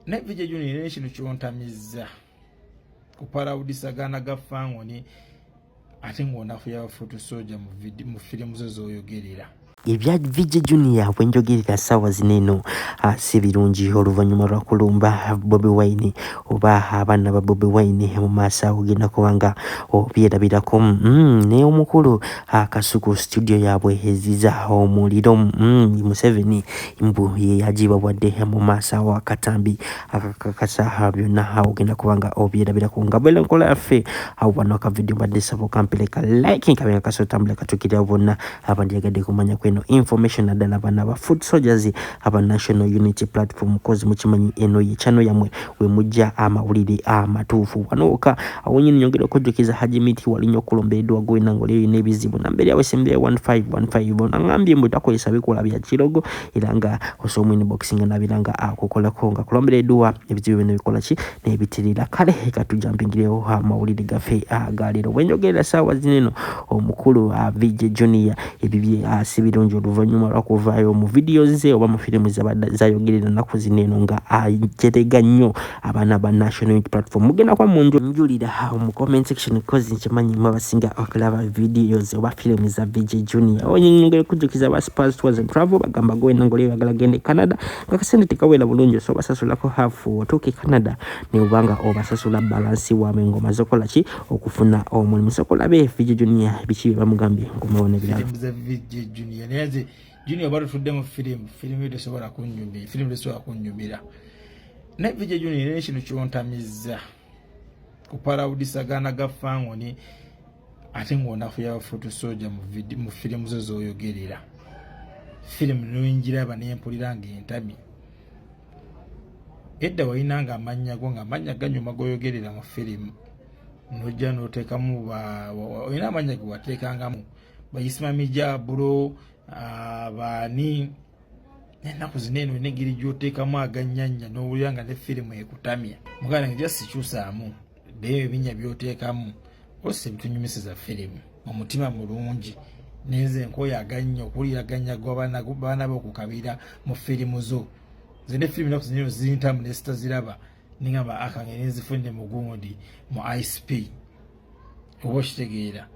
ne Vijay Junior ekintu kyontamiza kuparawudisagana ga Fangoni ate ng'onafuya Foto Soldier mu firimu zo z'oyogerera. Ebya Vijay Junior bwenjogerera ssaawa zino si birungi oluvannyuma lwa kulumba Bobi Wine oba abaana ba Bobi Wine mu maaso awo ogenda kubanga obyerabirako naye omukulu Kasuku studio yaabwe eziza omuliro Museveni mbu ye yagibawadde mu maaso awo akatambi akakakasa byonna ogenda kubanga obyerabirako nga bwera nkola yaffe awo wano akavidiyo mbadde sabo kampeleka like nkabenga kasotambula katukirira bonna abandiyagadde kumanya kweno information naddala bana ba Foot Soldiers aba National Unity Platform kozi mukimanyi eno ye channel yamwe we mujja amawulire amatuufu wanoka awonyine nyongera okujjukiza Haji Miti walinyo okulombeddwa gwe nangole n'ebizibu nambere yawe sembye 1515 nangambye mbu takozesa bikola bya kirogo era nga osomwini boxing nabiranga akukolako nga kulombeddwa ebizibu bino bikola ki n'ebitirira kale katujambigireho amawulire gafe agalero wenjogerera sawa zineno omukulu Vijay Junior ebibye sibirungi oluvannyuma lwakuvaayo mu videos ze oba mu firimu zayogerera nnaku zineno nga ajerega nnyo abaana ba National Unity Platform mugenda kwa munjulira mu comment section cause nkimanyi mwabasinga okulaba videos oba firimu za Vijay Junior onyingere kujjukiza ba Spurs Tours and Travel bagamba gwe nangole bagala gende Canada nga kasente tikawela bulungi so basasulako half otuuke Canada ne ubanga obasasula balance waabwe ngoma zokola ki okufuna omulimu sokolabe Vijay Junior bikibe bamugambye ngomawone bilala Vijay Junior neze Junior bado tudde mu firimu ide sobola kunnyumira firimu lesobola kunnyumira ne Vijay Junior ekintu kyontamiza kuparawudisagana ga Fangoni ate ng'onafuya Foto Soldier mu firimu zo z'oyogerera firimu n'oyingira n'empulira ng'entabi edda walinanga amannya go ng'amannya ganyuma goyogerera mu firimu nojja n'oteekamu olina amannya ge wateekangamu Bayisima Mijabulo baani ennaku zino eno n'engeri gy'oteekamu aganyanya n'owulira nga ne firimu ekutamya muganda nge sikyusaamu ddeyo ebinnya by'oteekamu ose bitunyumisiza firimu omutima mulungi neze nkoya aganya okuwulira aganya baana b'okukabira mu firimu zo zine firimu ennaku zino zintamu ne sitaziraba ningamba akange nezifunde mu gundi mu ISP oba okitegeera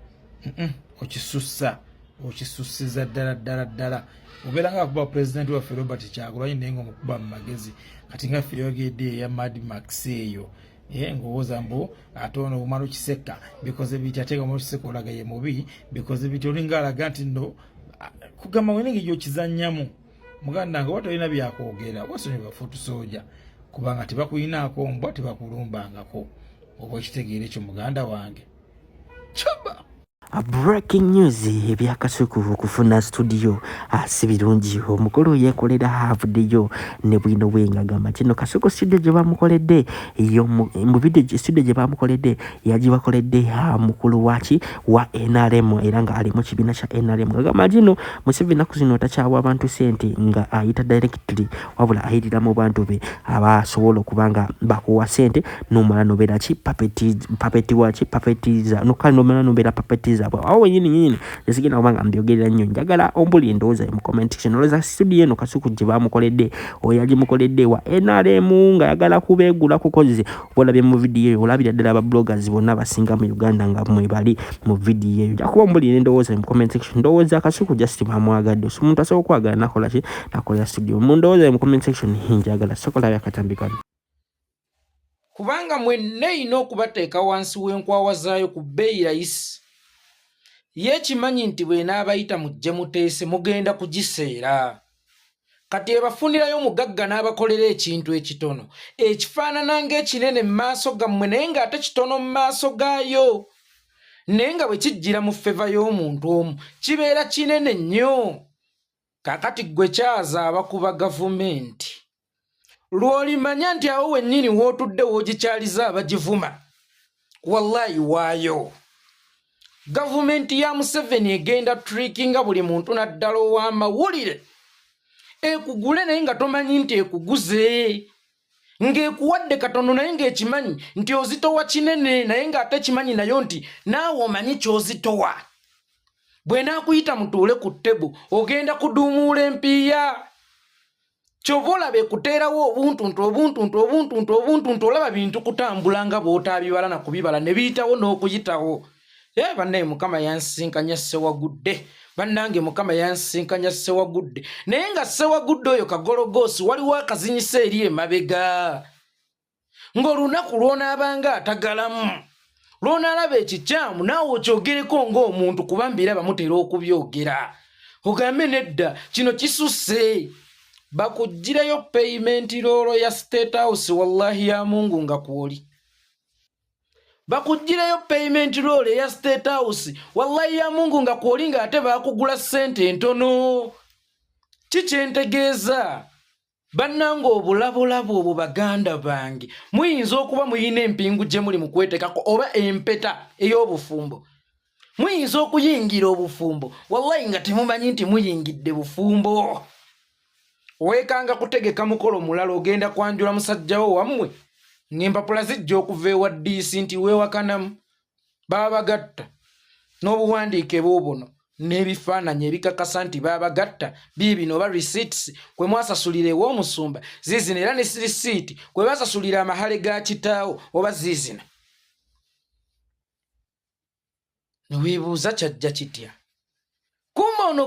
okisussiza ddala obeera nga akuba pulezidenti waffe Robert Kyagulanyi naye ng'omukuba mu magezi kati nga ffe yogedde eya Mad Max eyo ngowooza mbu ate ono omala okiseka bikoze biti ate nga omala okiseka olaga ye mubi bikoze biti olinga alaga nti nno kugamba wena engeri gy'okizannyamu muganda nga oba tolina byakwogera wasonyiwa Foto Soldier kubanga tebakuyinaako mbwa tebakulumbangako oba okitegeera ekyo muganda wange chaba breaking news ebya Kasuku kufuna studio si birungi omukulu yekolera avuddeyo ne bwino bwenga gamba kino Kasuku studio gye bamukoledde iyo mu video studio gye bamukoledde yagibakoledde mukulu waki wa NRM era nga ali mu kibiina kya NRM gamba kino Museveni naku zino takyawa abantu sente nga ayita directly wabula ayirira mu bantu be abasobola okubanga bakuwa sente nomala nobera ki papeti waki papetiza nokali nomala nobera papetiza awo nyini esigena obanga mbyogerera nnyo njagala ombuli ndowooza mu comment section olowooza studio eno Kasuku gye bamukoledde oyaji mukoledde wa NRM nga yagala kubeegula kukoze olabye mu video eyo olabira ddala aba bloggers bonna basinga mu Uganda nga mwe bali mu video eyo jakuba ombuli ndowooza mu comment section ndowooza Kasuku just bamwagadde so omuntu asobola okwagala nakola ki nakolera studio mu ndowooza mu comment section njagala sokola yakatambika kubanga mwenna ino okubateeka wansi w'enkwawa zaayo ku bbeeyi layisi yekimanyi nti bw'enaabayita mujje muteese mugenda kugiseera kati ebafunirayo omugagga n'abakolera ekintu ekitono ekifaanana ng'ekinene mu maaso gammwe naye ng'ate kitono mu maaso gaayo naye nga bwe kijjira mu feva y'omuntu omu kibeera kinene nnyo kakati ggwe kyaza abakuba gavumenti lw'olimanya nti awo wennyini w'otudde w'ogikyaliza abagivuma wallahi waayo gavumenti ya Museveni egenda trickinga buli muntu naddala ow'amawulire ekugule naye nga tomanyi nti ekuguze ng'ekuwadde katono naye ng'ekimanyi nti ozitowa kinene naye ng'ate kimanyi nayo nti naawe omanyi ky'ozitowa bwe naakuyita mutuule ku ttebo ogenda kuduumuula empiiya Chovola be kuteerawo obuntu olaba bintu kutambula nga bw'otaabibala na kubibala ne biyitawo n'okuyitawo. Bannaye Mukama yansinkanya Ssewagudde. Bannange Mukama yansinkanya Ssewagudde. Naye nga Ssewagudde oyo kagologoosi waliwo akazinyisa eri emabega. Ng'olunaku lw'onaabanga atagalamu, lw'onaalaba ekikyamu naawe okyogereko ng'omuntu kuba mbiraba mutera okubyogera. Ogambe nedda kino kisusse. Bakugirayo payment roll ya State House wallahi ya Mungu nga kwoli. Bakugirayo payment roll ya State House wallahi ya Mungu nga kwoli nga ate bakugula ssente entono. Kikyentegeeza bannange obulabulabo obwo baganda bange muyinza okuba muyina empingu gye muli mu kwetekako oba empeta ey'obufumbo. Muyinza okuyingira obufumbo wallahi nga temumanyi nti muyingidde bufumbo. Weekanga kutegeka mukolo mulala ogenda kwanjula musajjawo wammwe ng'empapula zijja okuva ewa DC nti weewakanamu baabagatta n'obuwandiike buubuno n'ebifaananyi ebikakasa nti baabagatta biibino oba receipts kwe mwasasulira ew'omusumba ziizina era ne risiiti kwe basasulira amahale ga kitaawo oba ziizina. Weebuuza kyajja kitya? Kuma ono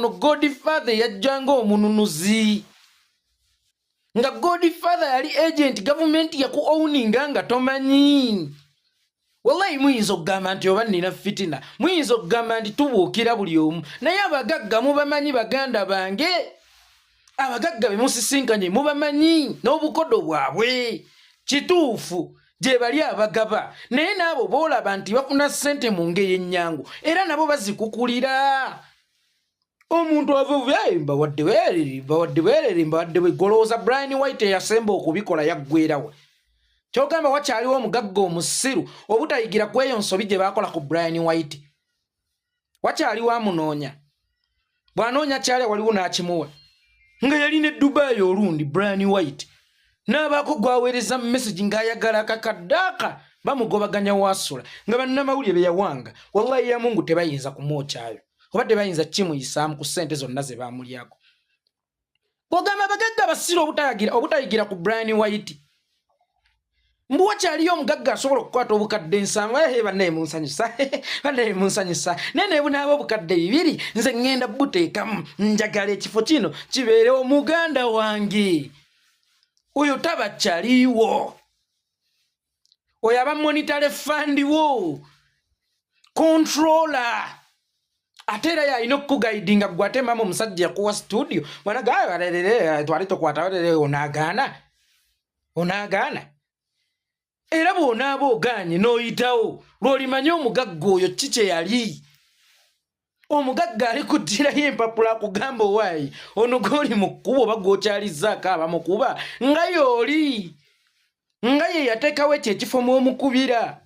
Godfather yajjanga omununuzi. Nga Godfather yali agent government yaku owninga nga tomanyi. Wallahi muyinza okugamba nti oba nina fitina. Muyinza okugamba nti tubuukira buli omu. Naye abagagga mubamanyi baganda bange. Abagagga be musisinkanye mubamanyi n'obukodo bwabwe. Kituufu. Gye bali abagaba naye n'abo boolaba nti bafuna ssente mu ngeri ennyangu era nabo bazikukulira. Omuntu avuvaimba wadde golooza Brian White yasemba okubikola yaggweerawe. Kyogamba wakyaliwo omugagga omusiru obutayigira ku eyo nsobi gye baakola ku Brian White. Wakyaliwo amunoonya. Bw'anoonya kyali waliwo n'akimuwa. Nga yali ne Dubai olundi Brian White. N'abaako gwaweereza message ng'ayagala akakaddaaka bamugobaganya wasula nga bannamawulire be yawanga wallahi ya Mungu tebayinza kumwokyayo oba tebayinza kimuyisaamu ku ssente zonna ze baamulyako. Bw'ogamba abagagga basiru obutayigira ku Brian White mbu wakyaliyo omugagga asobola okukwata obukadde nsanvu. Bannaye munsanyusa naye ne bunaaba obukadde 2 nze ŋŋenda buteekamu njagala ekifo kino kibeerewo muganda wange. Oyo tabakyaliwo. Oyo aba monetary fund wo. Controller. Ate era yalina okuguidinga gwe ate mama omusajja yakuwa studio. Bwanaga twali tokwata onaagaana. Era bw'onaaba ogaanye n'oyitawo lw'olimanye omugagga oyo kikye yali. Omugagga ali kuddirayo empapula akugamba owaayi ono g'oli mu kkubo oba gw'okyalizzaako abamukuba nga y'oli nga ye yateekawo ekyo ekifo mw'omukubira.